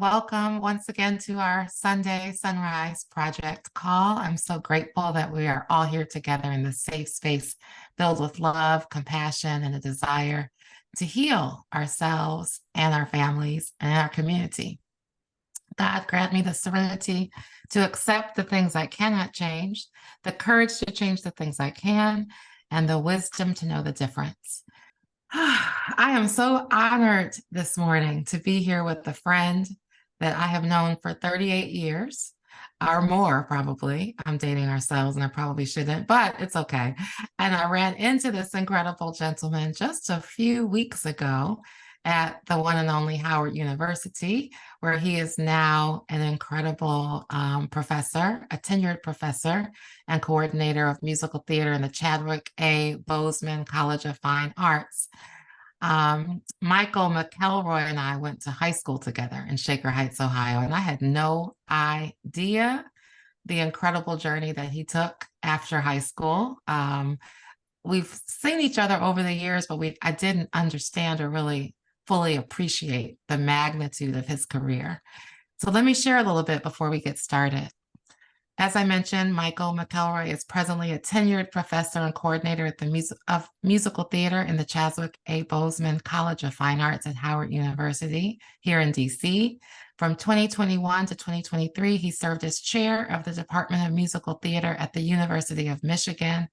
welcome once again to our Sunday SonRise Project call. I'm so grateful that we are all here together in this safe space filled with love, compassion, and a desire to heal ourselves and our families and our community. God, grant me the serenity to accept the things I cannot change, the courage to change the things I can, and the wisdom to know the difference. I am so honored this morning to be here with a friend that I have known for 38 years or more, probably. I'm dating ourselves and I probably shouldn't, but it's okay. And I ran into this incredible gentleman just a few weeks ago at the one and only Howard University, where he is now an incredible professor, a tenured professor and coordinator of musical theater in the Chadwick A. Boseman College of Fine Arts. Michael McElroy and I went to high school together in Shaker Heights, Ohio, and I had no idea the incredible journey that he took after high school. We've seen each other over the years, but I didn't understand or really fully appreciate the magnitude of his career. So let me share a little bit before we get started. As I mentioned, Michael McElroy is presently a tenured professor and coordinator at the musical theater in the Chadwick A. Boseman College of Fine Arts at Howard University here in DC. From 2021 to 2023, he served as chair of the Department of Musical Theater at the University of Michigan.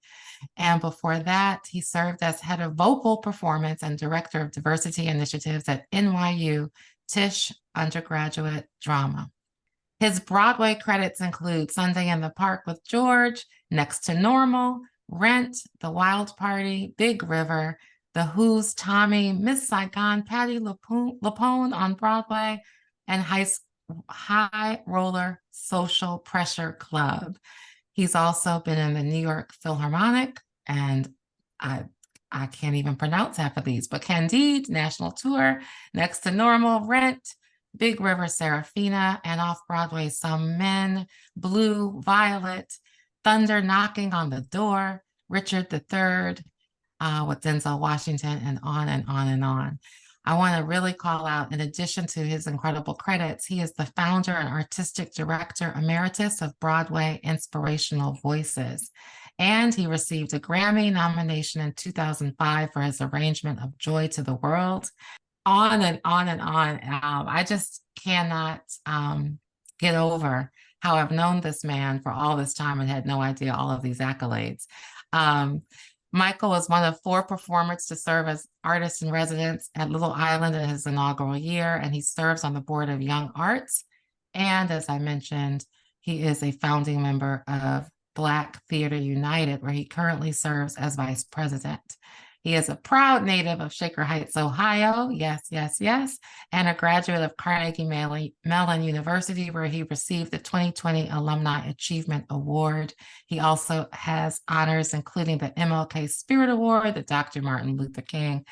And before that, he served as head of vocal performance and director of diversity initiatives at NYU Tisch Undergraduate Drama. His Broadway credits include Sunday in the Park with George, Next to Normal, Rent, The Wild Party, Big River, The Who's Tommy, Miss Saigon, Patti LuPone on Broadway, and High Roller Social Pressure Club. He's also been in the New York Philharmonic, and I can't even pronounce half of these, but Candide, National Tour, Next to Normal, Rent, Big River, Serafina, and off-Broadway, Some Men, Blue, Violet, Thunder Knocking on the Door, Richard III, with Denzel Washington, and on and on and on. I want to really call out, in addition to his incredible credits, he is the founder and artistic director emeritus of Broadway Inspirational Voices. And he received a Grammy nomination in 2005 for his arrangement of Joy to the World. On and on and on. I just cannot get over how I've known this man for all this time and had no idea all of these accolades. Michael was one of 4 performers to serve as artist in residence at Little Island in his inaugural year, and he serves on the board of Young Arts. And as I mentioned, he is a founding member of Black Theater United, where he currently serves as vice president. He is a proud native of Shaker Heights, Ohio, yes, yes, yes, and a graduate of Carnegie Mellon University, where he received the 2020 Alumni Achievement Award. He also has honors, including the MLK Spirit Award, the Dr. Martin Luther King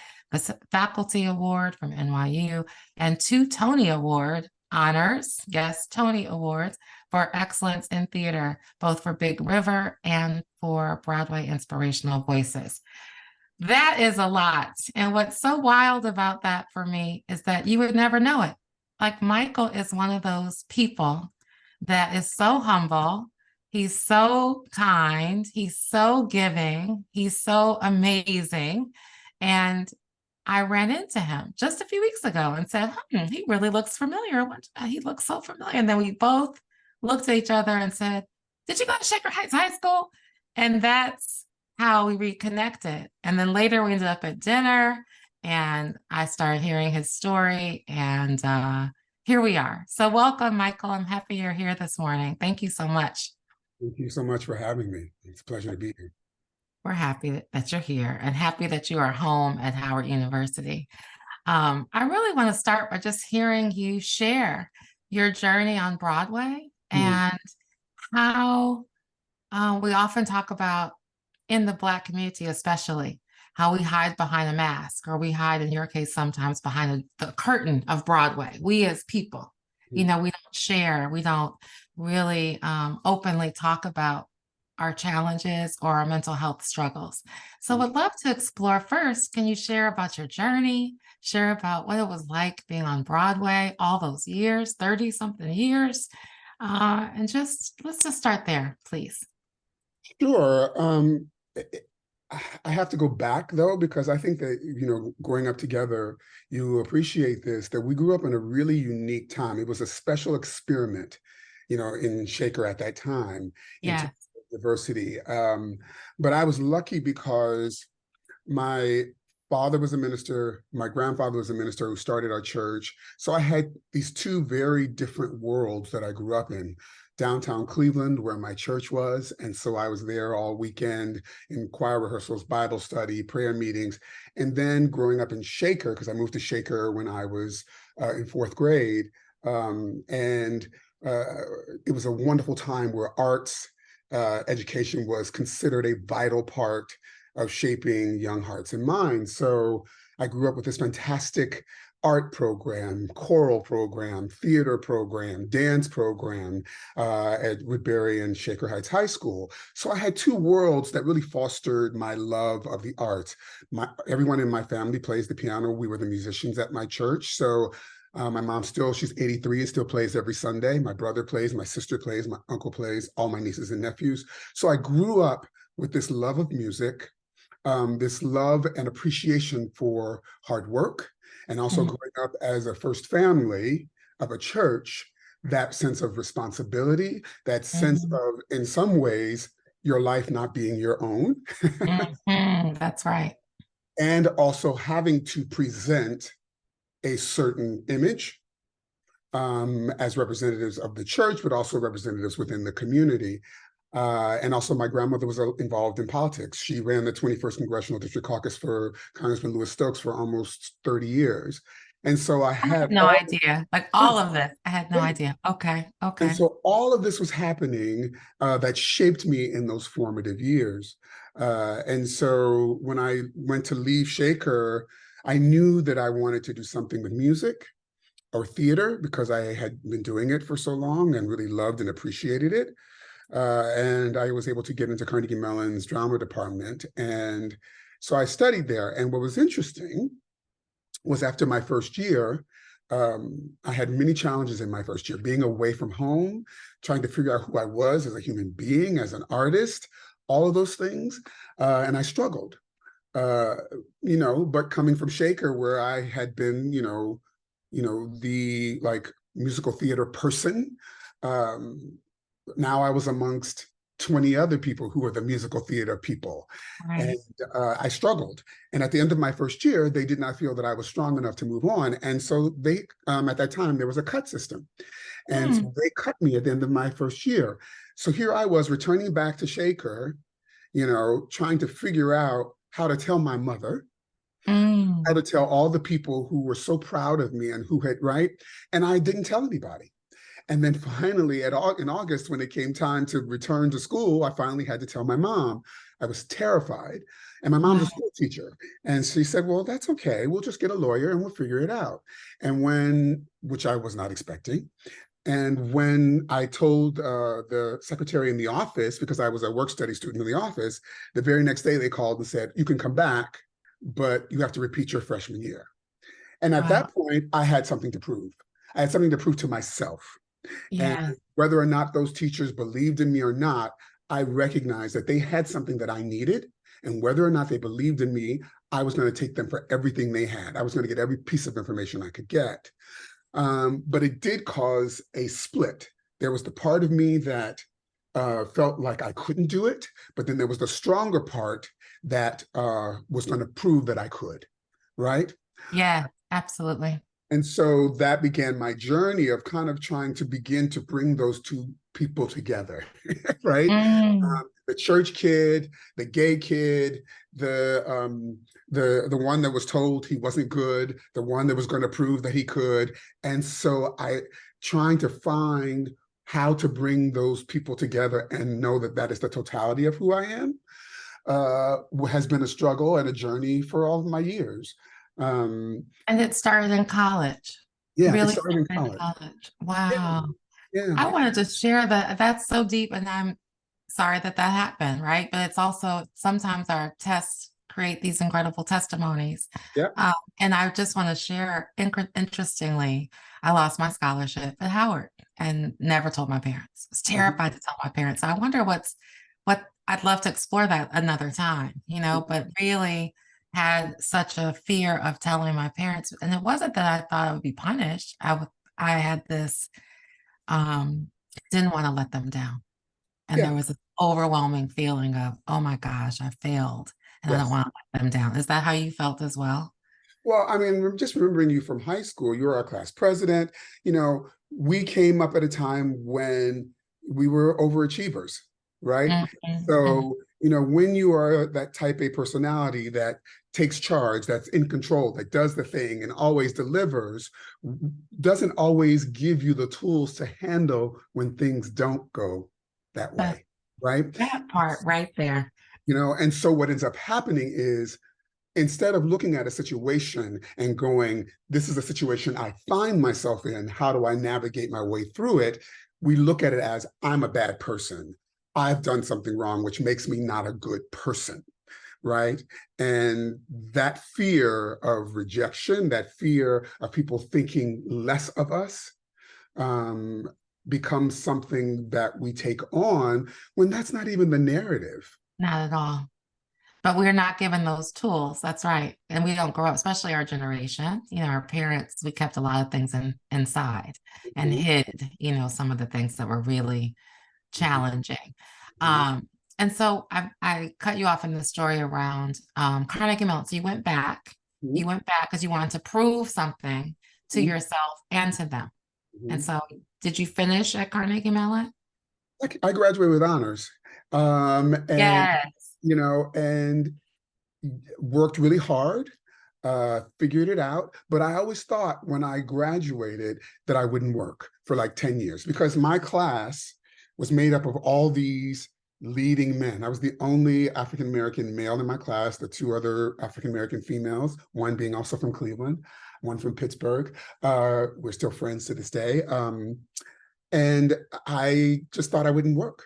Faculty Award from NYU, and 2 Tony Award honors, yes, Tony Awards, for excellence in theater, both for Big River and for Broadway Inspirational Voices. That is a lot. And what's so wild about that for me is that you would never know it. Like, Michael is one of those people that is so humble. He's so kind. He's so giving. He's so amazing. And I ran into him just a few weeks ago and said, he really looks familiar. He looks so familiar. And then we both looked at each other and said, did you go to Shaker Heights High School? And that's how we reconnected. And then later we ended up at dinner and I started hearing his story, and here we are. So welcome, Michael. I'm happy you're here this morning. Thank you so much. Thank you so much for having me. It's a pleasure to be here. We're happy that you're here and happy that you are home at Howard University. I really want to start by just hearing you share your journey on Broadway and how we often talk about, in the Black community especially, how we hide behind a mask, or we hide, in your case, sometimes behind the curtain of Broadway. We as people, we don't share, we don't really openly talk about our challenges or our mental health struggles. So would love to explore first. Can you share about your journey? Share about what it was like being on Broadway all those years, 30 something years. And let's just start there, please. Sure. I have to go back though, because I think that, growing up together, you appreciate this, that we grew up in a really unique time. It was a special experiment, in Shaker at that time in terms Yeah. of diversity. But I was lucky because my father was a minister, my grandfather was a minister who started our church. So I had these two very different worlds that I grew up in. Downtown Cleveland, where my church was. And so I was there all weekend in choir rehearsals, Bible study, prayer meetings. And then growing up in Shaker, because I moved to Shaker when I was in fourth grade. And it was a wonderful time where arts education was considered a vital part of shaping young hearts and minds. So I grew up with this fantastic art program, choral program, theater program, dance program at Woodbury and Shaker Heights High School. So I had two worlds that really fostered my love of the arts. Everyone in my family plays the piano. We were the musicians at my church. So my mom she's 83 and still plays every Sunday. My brother plays, my sister plays, my uncle plays, all my nieces and nephews. So I grew up with this love of music, this love and appreciation for hard work, and also growing up as a first family of a church, that sense of responsibility, that sense of, in some ways, your life not being your own. That's right. And also having to present a certain image as representatives of the church, but also representatives within the community. And also my grandmother was involved in politics. She ran the 21st Congressional District Caucus for Congressman Louis Stokes for almost 30 years. And so I I had had no idea. Like yeah, all of this, I had no yeah. idea. Okay. And Okay. so all of this was happening that shaped me in those formative years. And so when I went to leave Shaker, I knew that I wanted to do something with music or theater because I had been doing it for so long and really loved and appreciated it. And I was able to get into Carnegie Mellon's drama department. And so I studied there. And what was interesting was after my first year, I had many challenges in my first year, being away from home, trying to figure out who I was as a human being, as an artist, all of those things. And I struggled, but coming from Shaker, where I had been, the like musical theater person, now I was amongst 20 other people who were the musical theater people. Right. And I struggled. And at the end of my first year, they did not feel that I was strong enough to move on. And so they, at that time, there was a cut system. And so they cut me at the end of my first year. So here I was returning back to Shaker, trying to figure out how to tell my mother, how Mm. to tell all the people who were so proud of me and who had, right? And I didn't tell anybody. And then finally, in August, when it came time to return to school, I finally had to tell my mom. I was terrified. And my mom's a Wow. school teacher. And she said, well, that's okay. We'll just get a lawyer and we'll figure it out. And which I was not expecting. And when I told the secretary in the office, because I was a work study student in the office, the very next day they called and said, you can come back, but you have to repeat your freshman year. And at Wow. that point, I had something to prove. I had something to prove to myself. And Yeah. whether or not those teachers believed in me or not, I recognized that they had something that I needed. And whether or not they believed in me, I was going to take them for everything they had. I was going to get every piece of information I could get. But it did cause a split. There was the part of me that felt like I couldn't do it, but then there was the stronger part that was going to prove that I could, right? Yeah, absolutely. And so that began my journey of kind of trying to begin to bring those two people together, right? Mm. The church kid, the gay kid, the one that was told he wasn't good, the one that was going to prove that he could. And so I trying to find how to bring those people together and know that that is the totality of who I am has been a struggle and a journey for all of my years. And it started in college. Yeah, it Really started in started in college. college. Yeah, Wow. yeah. I wanted to share that. That's so deep. And I'm sorry that that happened, right? But it's also sometimes our tests create these incredible testimonies. Yeah. And I just want to share, interestingly, I lost my scholarship at Howard and never told my parents. I was Mhm. terrified to tell my parents. So I wonder what I'd love to explore that another time, but really had such a fear of telling my parents. And it wasn't that I thought I would be punished. I had this, um, didn't want to let them down. And Yeah. there was this overwhelming feeling of, oh my gosh, I failed and I don't Yes. want to let them down. Is that how you felt as well? Well, I mean, just remembering you from high school, you were our class president. We came up at a time when we were overachievers, right? Mhm, mhm. So, when you are that type A personality that takes charge, that's in control, that does the thing and always delivers, doesn't always give you the tools to handle when things don't go that That, way, right? that part right there. And so what ends up happening is, instead of looking at a situation and going, this is a situation I find myself in, how do I navigate my way through it? We look at it as, I'm a bad person. I've done something wrong, which makes me not a good person, right? And that fear of rejection, that fear of people thinking less of us, um, becomes something that we take on when that's not even the narrative. Not at all. But we're not given those tools. That's right. And we don't grow up, especially our generation. Our parents, we kept a lot of things inside and Mhm, hid, some of the things that were really mhm, challenging. mhm, Um, and so I cut you off in the story around Carnegie Mellon. So you went back. You mhm, went back because you wanted to prove something to mhm, yourself and to them. And mhm. so did you finish at Carnegie Mellon? I graduated with honors, and Yes. and worked really hard, figured it out. But I always thought when I graduated that I wouldn't work for like 10 years because my class was made up of all these leading men. I was the only African American male in my class, the two other African American females, one being also from Cleveland, one from Pittsburgh. We're still friends to this day. And I just thought I wouldn't work.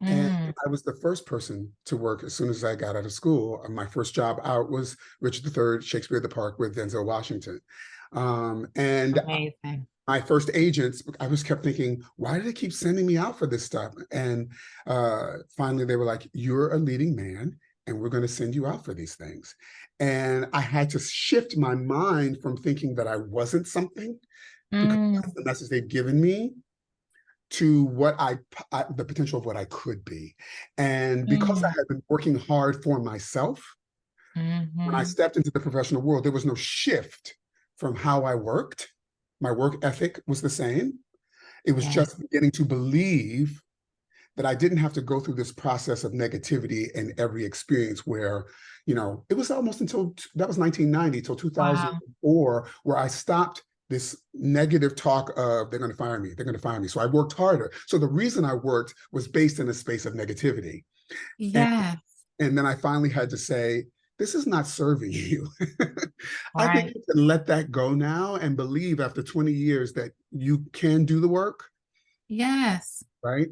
And Mm, I was the first person to work as soon as I got out of school. My first job out was Richard III, Shakespeare at the Park with Denzel Washington. And amazing. my first agents, I was kept thinking, why do they keep sending me out for this stuff? And finally, they were like, you're a leading man, and we're going to send you out for these things. And I had to shift my mind from thinking that I wasn't something, because that's Mm, the message they've given me, to what the potential of what I could be. And because I mm, had been working hard for myself, when I mhm. stepped into the professional world, there was no shift from how I worked. My work ethic was the same. It was Yeah. just beginning to believe that I didn't have to go through this process of negativity in every experience where, it was almost until that was 1990 till Wow. 2004, where I stopped this negative talk of they're going to fire me, they're going to fire me. So I worked harder. So the reason I worked was based in a space of negativity. And, Yes. and then I finally had to say, this is not serving you. I think Right. you can let that go now and believe after 20 years that you can do the work, Yes. right?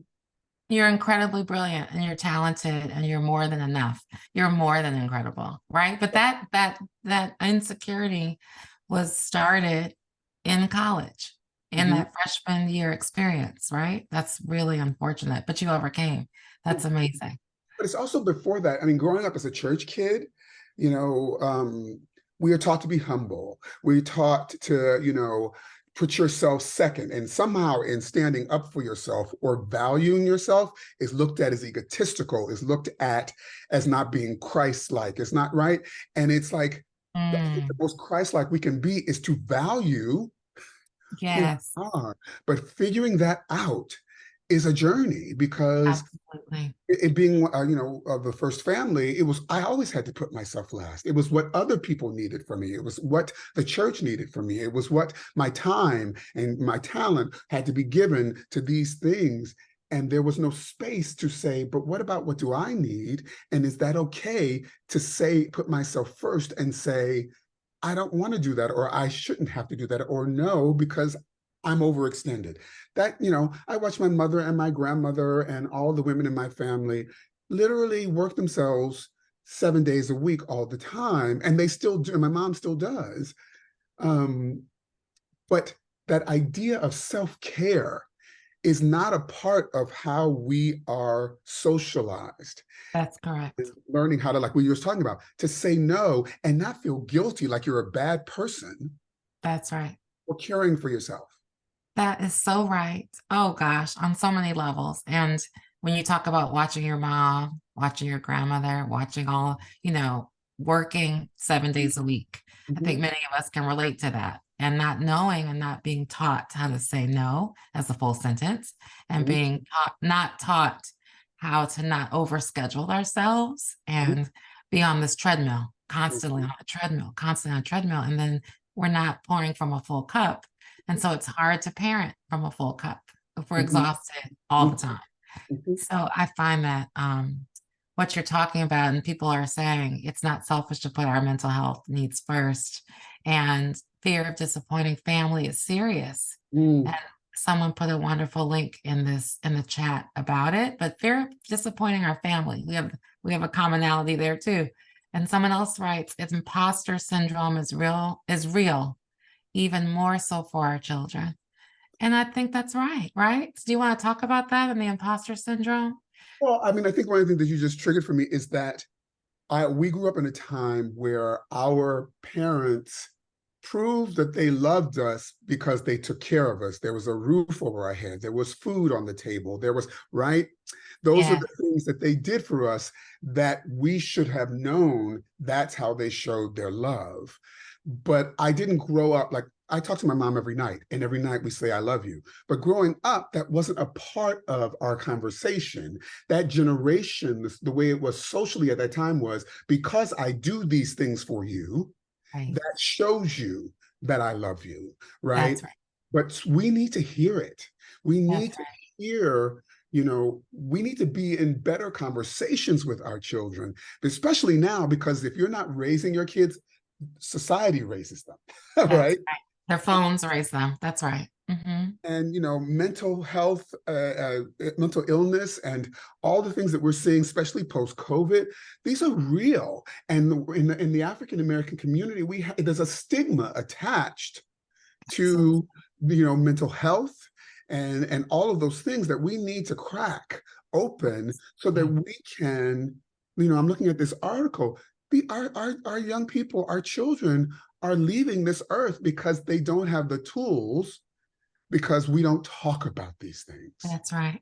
You're incredibly brilliant and you're talented and you're more than enough. You're more than incredible, right? But that insecurity was started in college, in Mhm. that freshman year experience, right? That's really unfortunate, but you overcame. That's amazing. But it's also before that. I mean, growing up as a church kid, you know, um, we are taught to be humble. We're taught to, put yourself second. And somehow in standing up for yourself or valuing yourself is looked at as egotistical, is looked at as not being Christ-like. It's not right. And it's like, I think the Mm, most Christ-like we can be is to value who yes, we are. But figuring that out is a journey because absolutely. it being of the first family, it was, I always had to put myself last. It was what other people needed from me. It was what the church needed from me. It was what my time and my talent had to be given to these things. And there was no space to say, but what about what do I need? And is that okay to say, put myself first and say, I don't want to do that, or I shouldn't have to do that, or no, because I'm overextended. That, I watch my mother and my grandmother and all the women in my family literally work themselves 7 days a week all the time. And they still do, and my mom still does. But that idea of self-care is not a part of how we are socialized. That's correct. Learning how to, like we were talking about, to say no and not feel guilty like you're a bad person That's right. for caring for yourself. That is so right. Oh gosh, on so many levels. And when you talk about watching your mom, watching your grandmother, watching all, working 7 days a week, I think many of us can relate to that. And not knowing and not being taught how to say no as a full sentence, and being not taught how to not overschedule ourselves and be on this treadmill, constantly on a treadmill, constantly on a treadmill. And then we're not pouring from a full cup. And so it's hard to parent from a full cup if we're exhausted all the time. So I find that what you're talking about, and people are saying it's not selfish to put our mental health needs first, and fear of disappointing family is serious. And someone put a wonderful link in the chat about it. But fear of disappointing our family, we have a commonality there too. And someone else writes, it's imposter syndrome is real, even more so for our children. And I think that's right, right? Do you want to talk about that and the imposter syndrome? Well, I mean, I think one of the things that you just triggered for me is that we grew up in a time where our parents proved that they loved us because they took care of us. There was a roof over our head. There was food on the table. There was, right? Those are the things that they did for us that we should have known that's how they showed their love. But I didn't grow up like, I talk to my mom every night, and every night we say, I love you. But growing up, that wasn't a part of our conversation. That generation, the way it was socially at that time was, because I do these things for you, that shows you that I love you, right? That's right. But we need to hear it. We need to hear, we need to be in better conversations with our children, especially now, because if you're not raising your kids, society raises them, right? Right. Their phones raise them. That's right. And mental health, mental illness, and all the things that we're seeing, especially post-COVID, these are real. And in the African American community, there's a stigma attached to mental health and all of those things that we need to crack open so that we can. I'm looking at this article. Our young people, our children, are leaving this earth because they don't have the tools, because we don't talk about these things. That's right.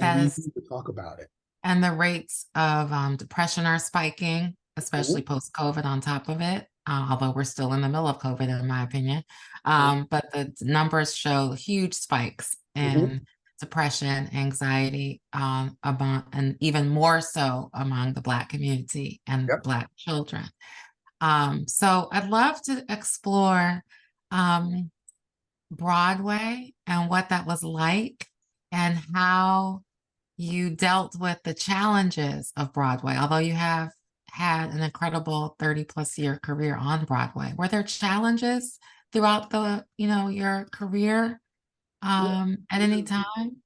And we need to talk about it. And the rates of depression are spiking, especially post-COVID on top of it, although we're still in the middle of COVID, in my opinion. But the numbers show huge spikes in depression, anxiety, and even more so among the Black community and Black children. So I'd love to explore Broadway and what that was like, and how you dealt with the challenges of Broadway. Although you have had an incredible 30+ year career on Broadway, were there challenges throughout your career at any time?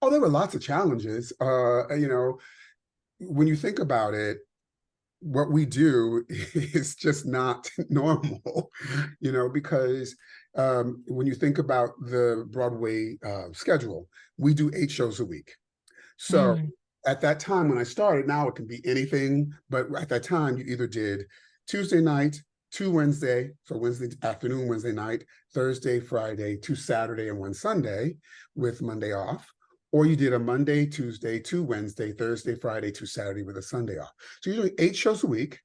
Oh, there were lots of challenges. When you think about it, what we do is just not normal, because when you think about the Broadway schedule, we do 8 shows a week. So at that time when I started, now it can be anything, but at that time you either did Tuesday night, 2 Wednesday, so Wednesday afternoon, Wednesday night, Thursday, Friday, 2 Saturday, and 1 Sunday with Monday off. Or you did a Monday, Tuesday, 2 Wednesday, Thursday, Friday, 2 Saturday with a Sunday off. So you're doing 8 shows a week,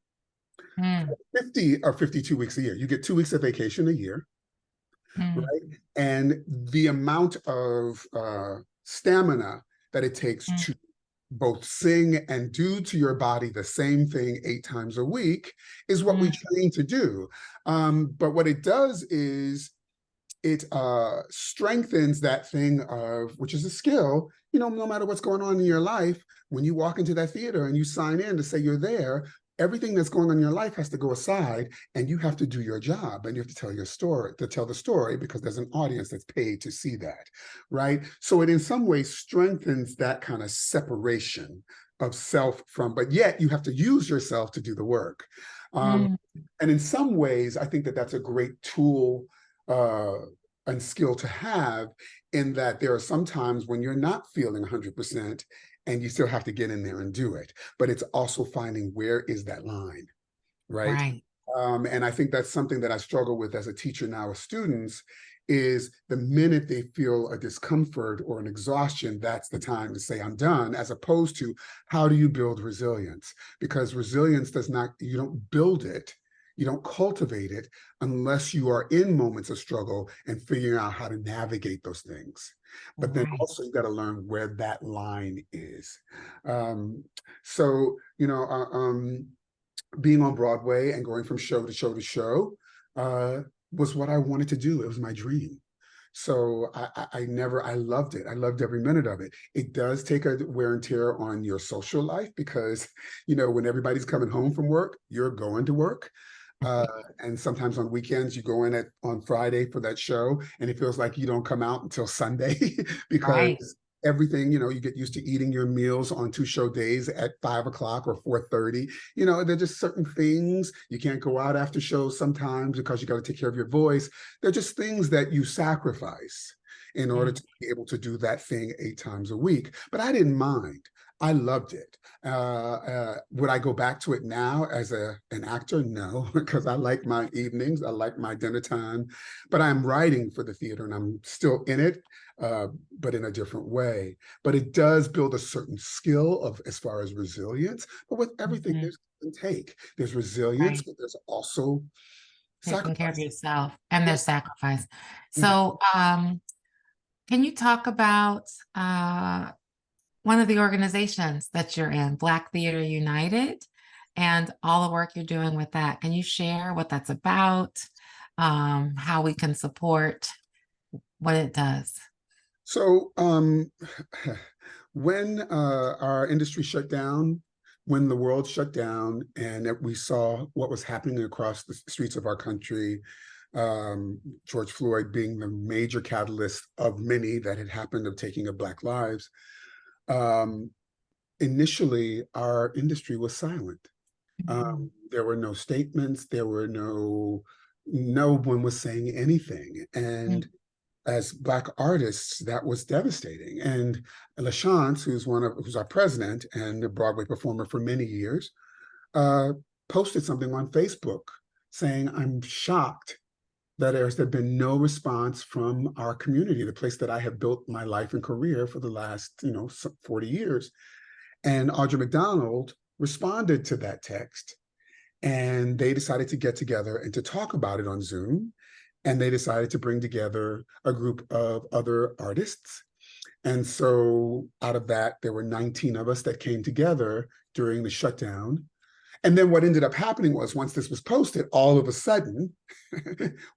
50 or 52 weeks a year. You get 2 weeks of vacation a year, right? And the amount of stamina that it takes to both sing and do to your body the same thing 8 times a week is what we train to do. But what it does is it strengthens that thing of, which is a skill, no matter what's going on in your life, when you walk into that theater and you sign in to say you're there, everything that's going on in your life has to go aside, and you have to do your job, and you have to tell your story, to tell the story, because there's an audience that's paid to see that, right? So it in some ways strengthens that kind of separation of self from, but yet you have to use yourself to do the work. Mm, And in some ways, I think that that's a great tool uh, and skill to have, in that there are some times when you're not feeling 100% and you still have to get in there and do it. But it's also finding, where is that line, right? right, And I think that's something that I struggle with as a teacher now with students, is the minute they feel a discomfort or an exhaustion, that's the time to say, I'm done, as opposed to, how do you build resilience? Because resilience does not, you don't build it, you don't cultivate it unless you are in moments of struggle and figuring out how to navigate those things. But then right. also you got to learn where that line is. Um, so, being on Broadway and going from show to show to show was what I wanted to do. It was my dream. So I loved it. I loved every minute of it. It does take a wear and tear on your social life, because, when everybody's coming home from work, you're going to work. Uh, and sometimes on weekends, you go in on Friday for that show, and it feels like you don't come out until Sunday Right, because everything, you get used to eating your meals on 2 show days at 5 o'clock or 4:30. They're just certain things. You can't go out after shows sometimes because you got to take care of your voice. They're just things that you sacrifice in order right. to be able to do that thing 8 times a week. But I didn't mind. I loved it. Would I go back to it now as an actor? No, because I like my evenings. I like my dinner time. But I'm writing for the theater, and I'm still in it, but in a different way. But it does build a certain skill of, as far as resilience. But with everything, Mhm, there's give and take. There's resilience, right. but there's also Taking care of sacrifice. yourself and Yeah. their sacrifice. Mhm. So, can you talk about one of the organizations that you're in, Black Theater United, and all the work you're doing with that? Can you share what that's about, how we can support what it does? So, when our industry shut down, when the world shut down, and that we saw what was happening across the streets of our country, George Floyd being the major catalyst of many that had happened, of taking of Black lives, um, initially our industry was silent. Mhm, There were no statements. There were no one was saying anything. And as Black artists, that was devastating. And LaChance, who's our president and a Broadway performer for many years, uh, posted something on Facebook saying, "I'm shocked that there's been no response from our community, the place that I have built my life and career for the last 40 years." And Audra McDonald responded to that text, and they decided to get together and to talk about it on Zoom. And they decided to bring together a group of other artists. And so out of that, there were 19 of us that came together during the shutdown. And then what ended up happening was, once this was posted, all of a sudden,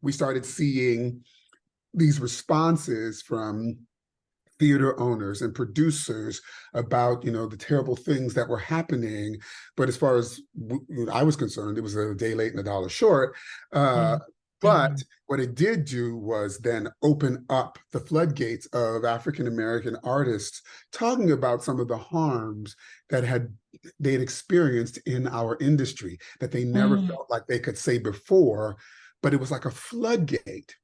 we started seeing these responses from theater owners and producers about the terrible things that were happening. But as far as I was concerned, it was a day late and a dollar short. uh, mhm, but what it did do was then open up the floodgates of African American artists talking about some of the harms that they'd experienced in our industry that they never mhm, felt like they could say before. But it was like a floodgate.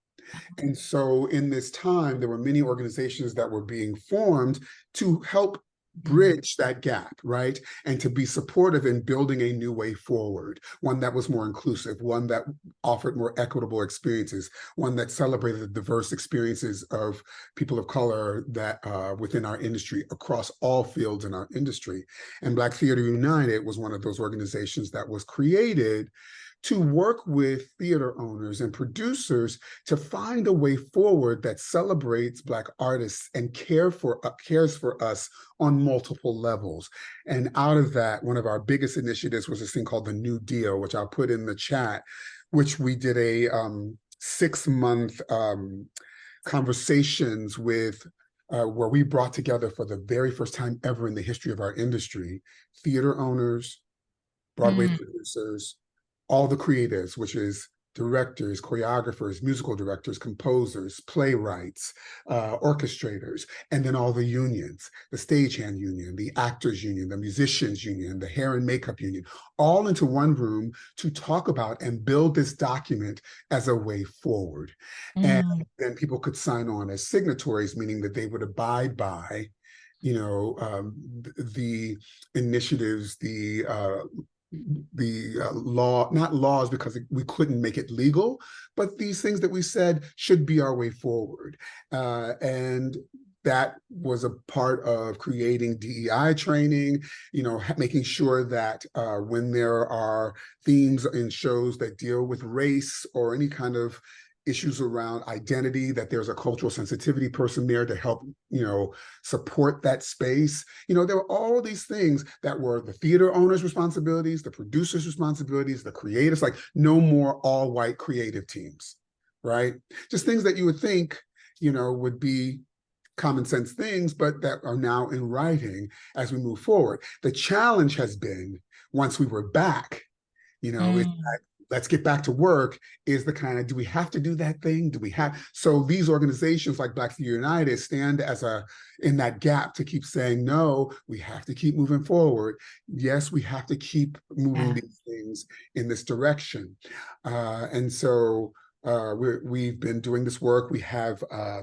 And so in this time, there were many organizations that were being formed to help mhm, bridge that gap, right? And to be supportive in building a new way forward, one that was more inclusive, one that offered more equitable experiences, one that celebrated the diverse experiences of people of color that within our industry, across all fields in our industry. And Black Theater United was one of those organizations that was created to work with theater owners and producers to find a way forward that celebrates Black artists and cares for us on multiple levels. And out of that, one of our biggest initiatives was this thing called the New Deal, which I'll put in the chat, which we did a 6-month conversations with where we brought together, for the very first time ever in the history of our industry, theater owners, Broadway Mm, producers, all the creatives, which is directors, choreographers, musical directors, composers, playwrights, orchestrators, and then all the unions, the stagehand union, the actors union, the musicians union, the hair and makeup union, all into one room to talk about and build this document as a way forward. And mm, then people could sign on as signatories, meaning that they would abide by, the initiatives, the law, not laws because we couldn't make it legal, but these things that we said should be our way forward. And that was a part of creating DEI training, making sure that when there are themes in shows that deal with race or any kind of issues around identity, that there's a cultural sensitivity person there to help, support that space. There were all these things that were the theater owners' responsibilities, the producers' responsibilities, the creators, like no more all white creative teams, right? Just things that you would think, would be common sense things, but that are now in writing as we move forward. The challenge has been, once we were back, it's mm. let's get back to work, is the kind of, do we have to do that thing? Do we have, so these organizations like Black Theater United stand as in that gap to keep saying, no, we have to keep moving forward. Yes, we have to keep moving Yeah. these things in this direction. And so we've been doing this work. We have a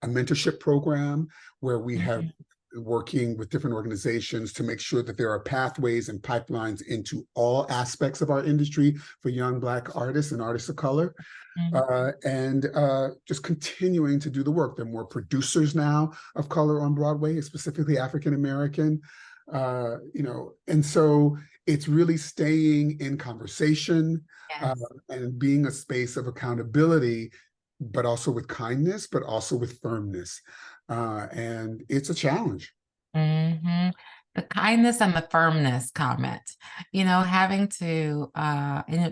mentorship program where we have Mhm, working with different organizations to make sure that there are pathways and pipelines into all aspects of our industry for young Black artists and artists of color, mm. and just continuing to do the work. There are more producers now of color on Broadway, specifically African American, and so it's really staying in conversation Yes. and being a space of accountability, but also with kindness, but also with firmness. And it's a challenge. Hmm. The kindness and the firmness comment, having to,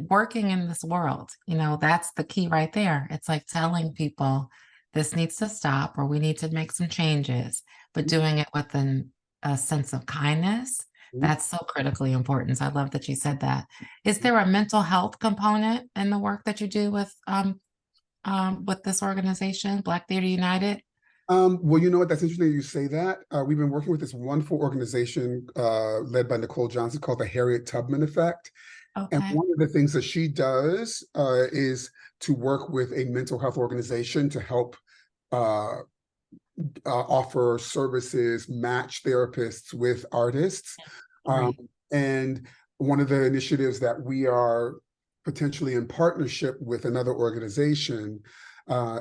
working in this world, that's the key right there. It's like telling people this needs to stop or we need to make some changes, but doing it with a sense of kindness. That's so critically important. So I love that you said that. Is there a mental health component in the work that you do with this organization, Black Theater United? Well, you know what? That's interesting that you say that. We've been working with this wonderful organization led by Nicole Johnson called the Harriet Tubman Effect. And Okay. one of the things that she does is to work with a mental health organization to help uh, offer services, match therapists with artists. Um, Great. and one of the initiatives that we are potentially in partnership with another organization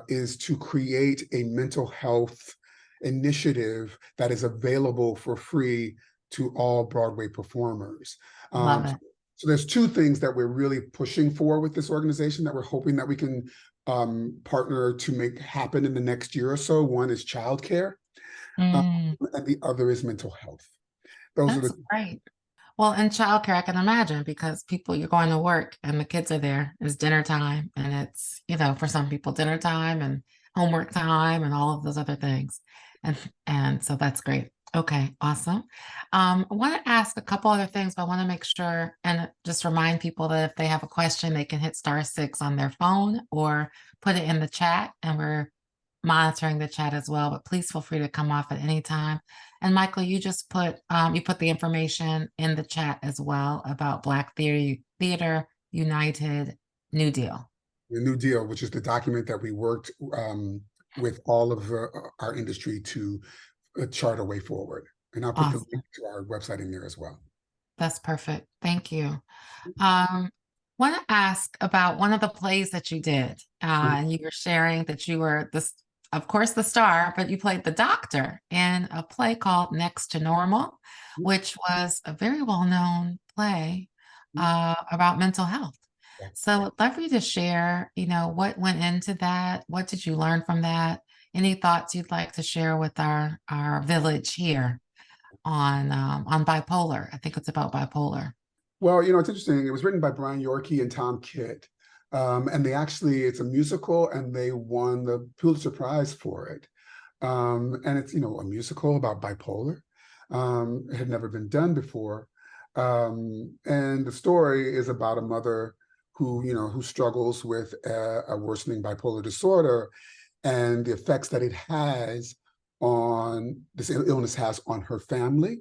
is to create a mental health initiative that is available for free to all Broadway performers. Love Um, it. so there's two things that we're really pushing for with this organization that we're hoping that we can partner to make happen in the next year or so. One is childcare, Mm, and the other is mental health. Those are that's the great. Well, in childcare, I can imagine because you're going to work and the kids are there. It's dinner time, and it's, for some people, dinner time and homework time and all of those other things. And so that's great. Okay, awesome. I want to ask a couple other things, but I want to make sure and just remind people that if they have a question, they can hit star 6 on their phone or put it in the chat, and we're monitoring the chat as well. But please feel free to come off at any time. And Michael, you put the information in the chat as well about Black Theater United New Deal. New Deal, which is the document that we worked with all of our industry to chart a way forward. And I'll put the link Awesome. to our website in there as well. That's perfect. Thank you. Want to ask about one of the plays that you did. And you were sharing that you were this, of course, the star, but you played the doctor in a play called Next to Normal, which was a very well-known play about mental health. Yeah. So I'd love for you to share, what went into that? What did you learn from that? Any thoughts you'd like to share with our village here on bipolar? I think it's about bipolar. Well, it's interesting. It was written by Brian Yorkie and Tom Kitt. And it's a musical and they won the Pulitzer Prize for it. And it's, a musical about bipolar. It had never been done before. And the story is about a mother who, who struggles with a worsening bipolar disorder and the effects that it has on this illness has on her family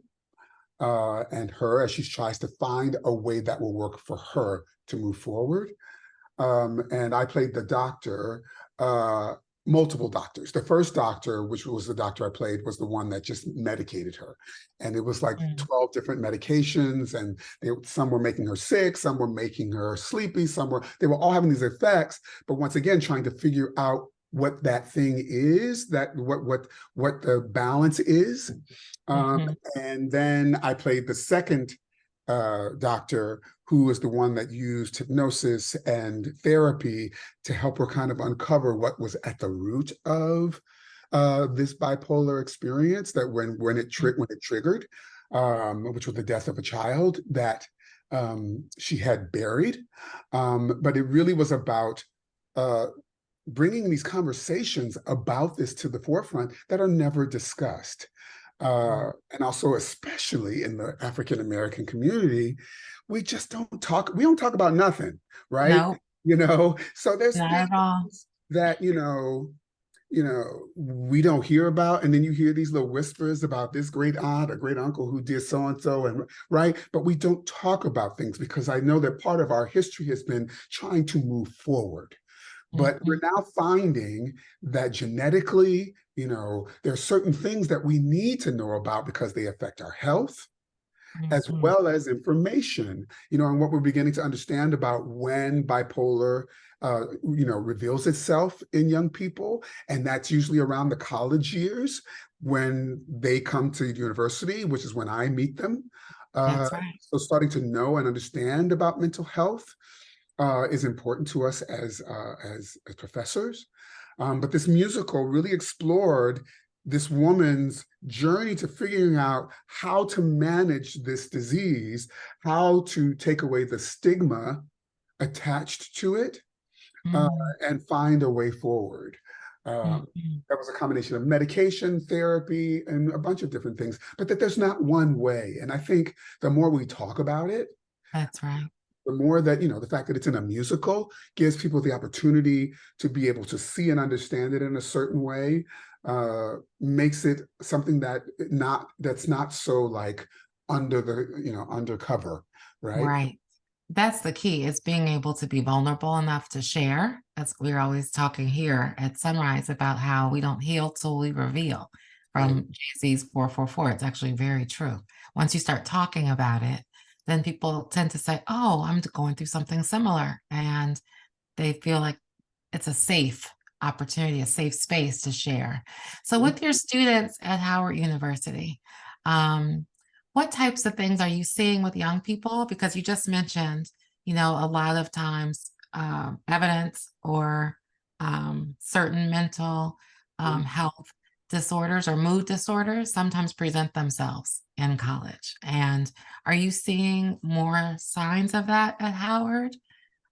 and her as she tries to find a way that will work for her to move forward. And I played the doctor, multiple doctors. The first doctor, which was the doctor I played, was the one that just medicated her. And it was like 12 different medications, and some were making her sick, some were making her sleepy, they were all having these effects, but once again, trying to figure out what that thing is, what the balance is. And then I played the second doctor, who was the one that used hypnosis and therapy to help her kind of uncover what was at the root of this bipolar experience, that when it triggered, which was the death of a child that she had buried. But it really was about bringing these conversations about this to the forefront that are never discussed. And also, especially in the African American community, we don't talk about nothing, right? No, So there's not at all. things that, we don't hear about. And then you hear these little whispers about this great aunt or great uncle who did so-and-so, and right? But we don't talk about things because I know that part of our history has been trying to move forward. But we're now finding that genetically, there are certain things that we need to know about because they affect our health, as well as information, and what we're beginning to understand about when bipolar, reveals itself in young people. And that's usually around the college years when they come to university, which is when I meet them. That's right. So starting to know and understand about mental health is important to us as professors. But this musical really explored this woman's journey to figuring out how to manage this disease, how to take away the stigma attached to it, and find a way forward. That was a combination of medication, therapy, and a bunch of different things, but that there's not one way. And I think the more we talk about it, that's right, the more that, the fact that it's in a musical gives people the opportunity to be able to see and understand it in a certain way, makes it something that's not so like undercover, right? right. That's the key, is being able to be vulnerable enough to share. As we're always talking here at SonRise about how we don't heal till we reveal, from Jay-Z's 444. It's actually very true. Once you start talking about it, then people tend to say, oh, I'm going through something similar. And they feel like it's a safe opportunity, a safe space to share. So with your students at Howard University, what types of things are you seeing with young people? Because you just mentioned, a lot of times evidence or certain mental health disorders or mood disorders sometimes present themselves in college. And are you seeing more signs of that at Howard?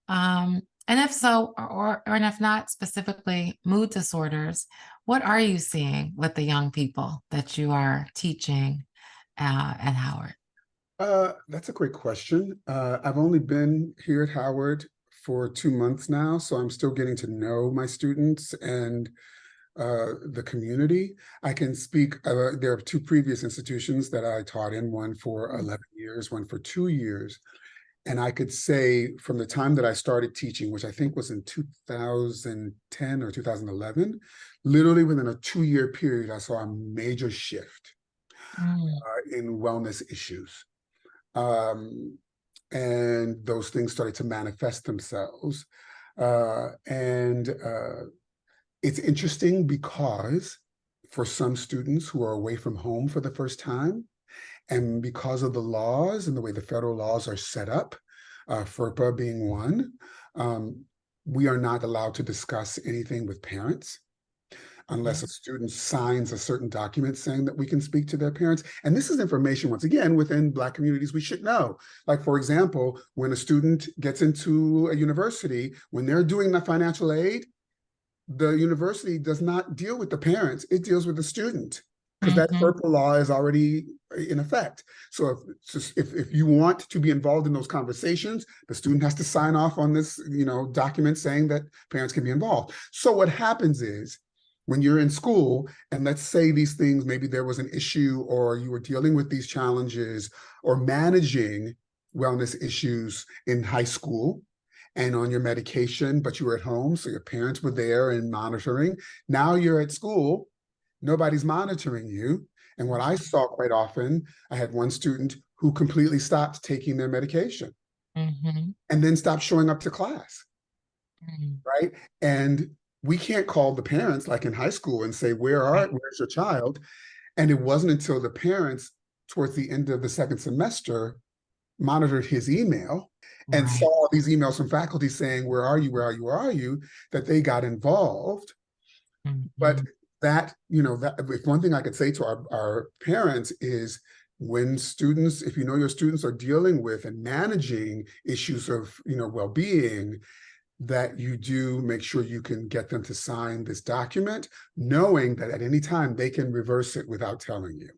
And if so, or if not specifically mood disorders, what are you seeing with the young people that you are teaching at Howard? That's a great question. I've only been here at Howard for 2 months now, so I'm still getting to know my students and the community. I can speak, there are 2 previous institutions that I taught in, one for 11 years, one for 2 years. And I could say from the time that I started teaching, which I think was in 2010 or 2011, literally within a 2-year period, I saw a major shift in wellness issues. And those things started to manifest themselves. It's interesting because for some students who are away from home for the first time, and because of the laws and the way the federal laws are set up, FERPA being one, we are not allowed to discuss anything with parents unless a student signs a certain document saying that we can speak to their parents. And this is information, once again, within Black communities we should know. Like, for example, when a student gets into a university, when they're doing the financial aid, the university does not deal with the parents, it deals with the student. because that Mm-hmm. FERPA law is already in effect. So if you want to be involved in those conversations, the student has to sign off on this, document saying that parents can be involved. So what happens is, when you're in school, and let's say these things, maybe there was an issue or you were dealing with these challenges or managing wellness issues in high school and on your medication, but you were at home, so your parents were there and monitoring. Now you're at school, nobody's monitoring you. And what I saw quite often, I had one student who completely stopped taking their medication Mm-hmm. and then stopped showing up to class, Mm-hmm. right? And we can't call the parents like in high school and say, where's your child? And it wasn't until the parents towards the end of the second semester monitored his email and Right. saw these emails from faculty saying, where are you, where are you, where are you, that they got involved. But Mm-hmm. that, that if one thing I could say to our parents is, when students, if you know your students are dealing with and managing issues of, well-being, that you do make sure you can get them to sign this document, knowing that at any time they can reverse it without telling you.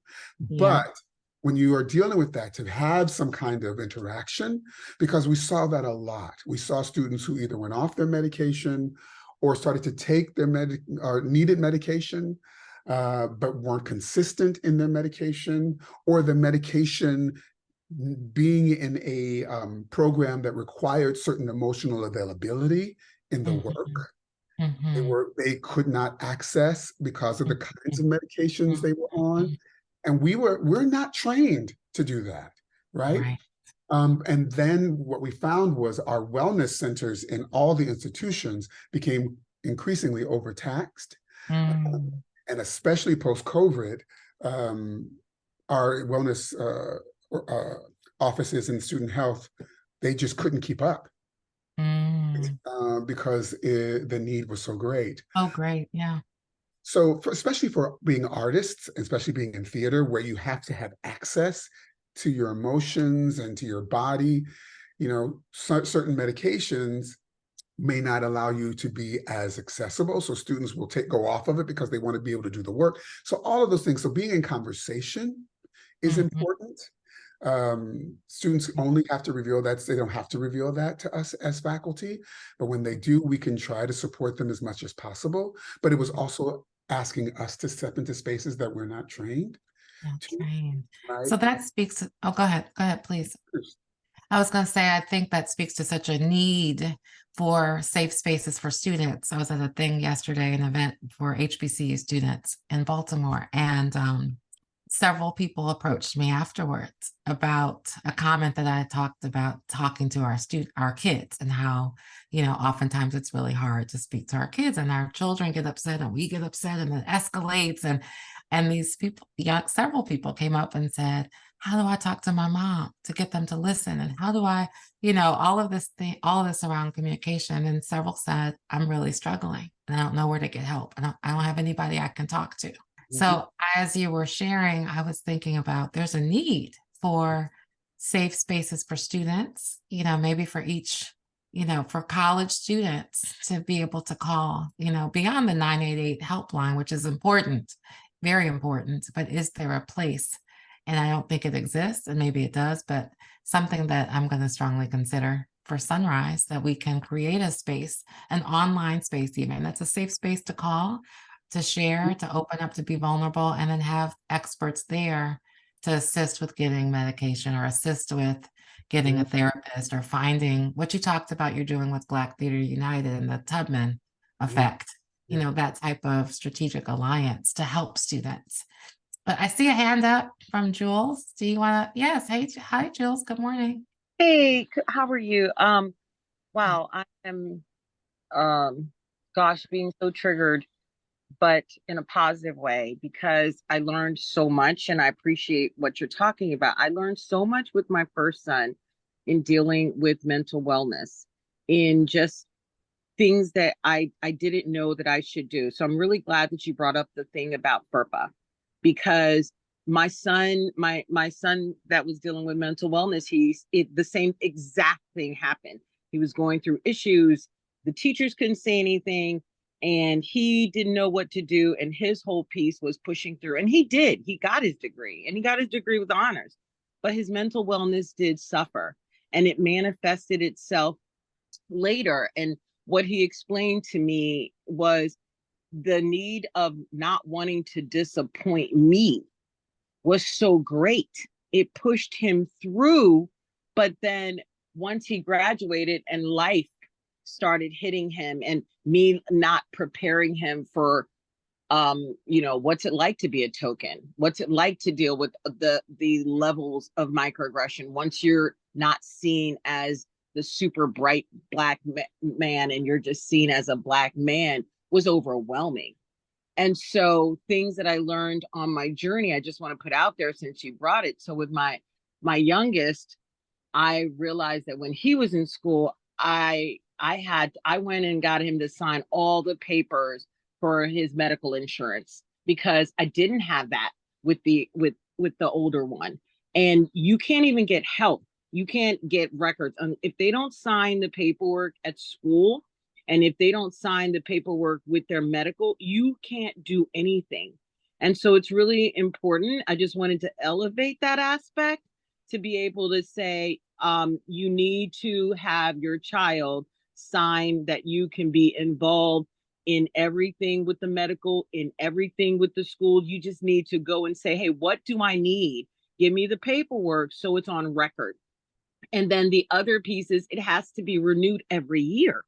Yeah. But when you are dealing with that, to have some kind of interaction, because we saw that a lot. We saw students who either went off their medication or started to take their needed medication, but weren't consistent in their medication, or the medication being in a program that required certain emotional availability in the Mm-hmm. work. Mm-hmm. They could not access because of the kinds of medications they were on. Mm-hmm. And we're not trained to do that, right? Right. And then what we found was our wellness centers in all the institutions became increasingly overtaxed. Mm. And especially post-COVID, our wellness offices in student health, they just couldn't keep up Mm. because the need was so great. Oh, great. Yeah. So especially for being artists, especially being in theater, where you have to have access to your emotions and to your body, certain medications may not allow you to be as accessible. So students will go off of it because they want to be able to do the work. So all of those things. So being in conversation is Mm-hmm. important. Students only have to reveal that. They don't have to reveal that to us as faculty, but when they do, we can try to support them as much as possible. But it was also asking us to step into spaces that we're not trained Not to, trained. right? So that speaks. Oh, go ahead. Go ahead, please. I was going to say, I think that speaks to such a need for safe spaces for students. I was at a thing yesterday, an event for HBCU students in Baltimore, and several people approached me afterwards about a comment that I had talked about talking to our kids, and how, oftentimes it's really hard to speak to our kids, and our children get upset and we get upset and it escalates. And these people, several people came up and said, how do I talk to my mom to get them to listen? And how do I, all of this around communication. And several said, I'm really struggling and I don't know where to get help. I don't have anybody I can talk to. So as you were sharing, I was thinking about, there's a need for safe spaces for students, maybe for each, for college students to be able to call, beyond the 988 helpline, which is important, very important, but is there a place? And I don't think it exists, and maybe it does, but something that I'm going to strongly consider for SonRise, that we can create a space, an online space even, that's a safe space to call, to share, to open up, to be vulnerable, and then have experts there to assist with getting medication or assist with getting a therapist or finding what you talked about you're doing with Black Theater United and the Tubman effect, that type of strategic alliance to help students. But I see a hand up from Jules. Do you want to? Yes. Hey, hi, Jules. Good morning. Hey, how are you? Wow, I am, being so triggered, but in a positive way, because I learned so much and I appreciate what you're talking about. I learned so much with my first son in dealing with mental wellness, in just things that I didn't know that I should do. So I'm really glad that you brought up the thing about FERPA, because my son that was dealing with mental wellness, the same exact thing happened. He was going through issues. The teachers couldn't say anything. and he didn't know what to do. And his whole piece was pushing through. And he got his degree, and he got his degree with honors. But his mental wellness did suffer, and it manifested itself later. And what he explained to me was the need of not wanting to disappoint me was so great. It pushed him through. But then once he graduated and life started hitting him, and me not preparing him for what's it like to be a token, what's it like to deal with the levels of microaggression once you're not seen as the super bright black man and you're just seen as a black man, was overwhelming. And so things that I learned on my journey, I just want to put out there since you brought it. So with my youngest, I realized that when he was in school, I went and got him to sign all the papers for his medical insurance, because I didn't have that with the older one. And you can't even get help. You can't get records if they don't sign the paperwork at school, and if they don't sign the paperwork with their medical, you can't do anything. And so it's really important. I just wanted to elevate that aspect to be able to say, you need to have your child sign that you can be involved in everything with the medical, in everything with the school. You just need to go and say, hey, what do I need? Give me the paperwork so it's on record. And then the other piece is it has to be renewed every year.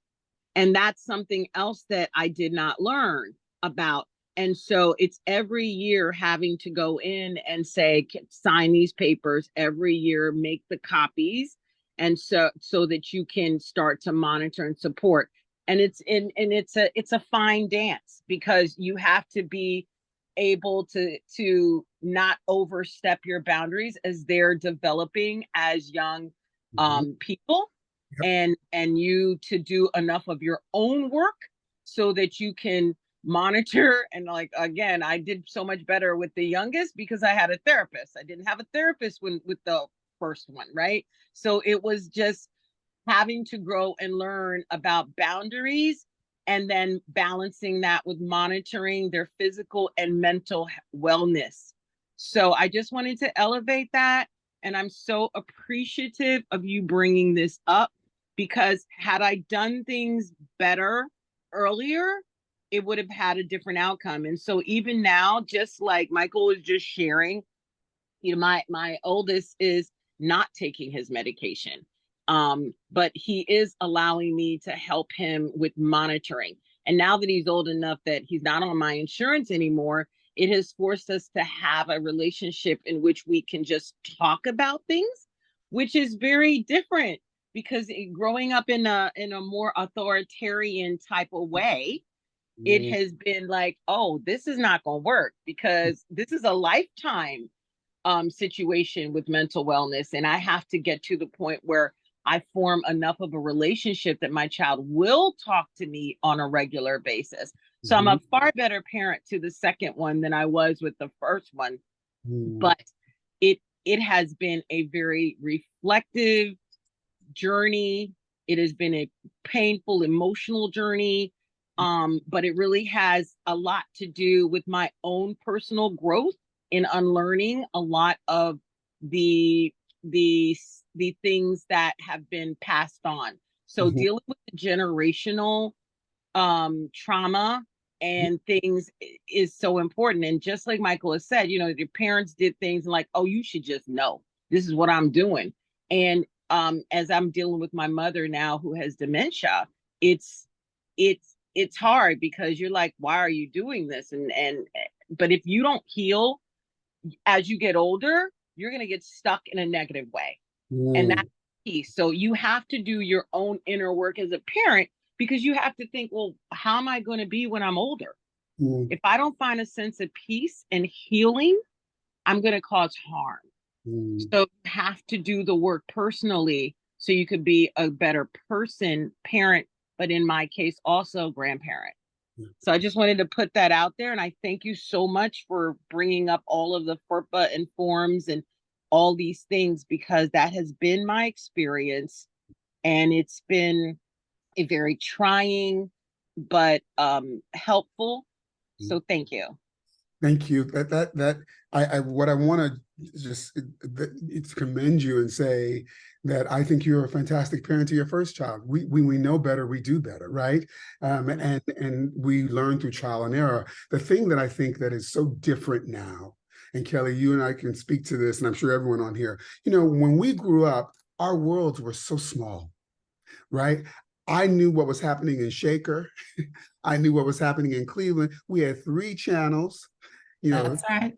And that's something else that I did not learn about. And so it's every year having to go in and say, sign these papers every year, make the copies. And so that you can start to monitor and support. And it's a fine dance, because you have to be able to not overstep your boundaries as they're developing as young people. Yep. And you to do enough of your own work so that you can monitor. And like, again, I did so much better with the youngest because I had a therapist. I didn't have a therapist with the first one, right? So it was just having to grow and learn about boundaries, and then balancing that with monitoring their physical and mental wellness. So I just wanted to elevate that. And I'm so appreciative of you bringing this up, because had I done things better earlier, it would have had a different outcome. And so even now, just like Michael was just sharing, my oldest is not taking his medication. But he is allowing me to help him with monitoring. And now that he's old enough that he's not on my insurance anymore, it has forced us to have a relationship in which we can just talk about things, which is very different, because growing up in a more authoritarian type of way, it has been like, oh, this is not going to work, because this is a lifetime situation with mental wellness. And I have to get to the point where I form enough of a relationship that my child will talk to me on a regular basis. So I'm a far better parent to the second one than I was with the first one. But it has been a very reflective journey. It has been a painful, emotional journey. But it really has a lot to do with my own personal growth in unlearning a lot of the things that have been passed on. So dealing with the generational trauma and things is so important. And just like Michael has said, your parents did things like, oh, you should just know this is what I'm doing. And as I'm dealing with my mother now who has dementia, it's hard, because you're like, why are you doing this? But if you don't heal as you get older, you're going to get stuck in a negative way. And that's key. So you have to do your own inner work as a parent, because you have to think, well, how am I going to be when I'm older? If I don't find a sense of peace and healing, I'm going to cause harm. So you have to do the work personally so you could be a better person, parent, but in my case, also grandparent. So I just wanted to put that out there. And I thank you so much for bringing up all of the FERPA and forms and all these things, because that has been my experience. And it's been a very trying, but helpful. So thank you. Thank you. I what I want to just commend you and say that I think you're a fantastic parent to your first child. We know better, we do better, right? And we learn through trial and error. The thing that I think that is so different now, and Kelli, you and I can speak to this, and I'm sure everyone on here, you know, when we grew up, our worlds were so small, right? I knew what was happening in Shaker. I knew what was happening in Cleveland. We had 3 channels, you know, That's right.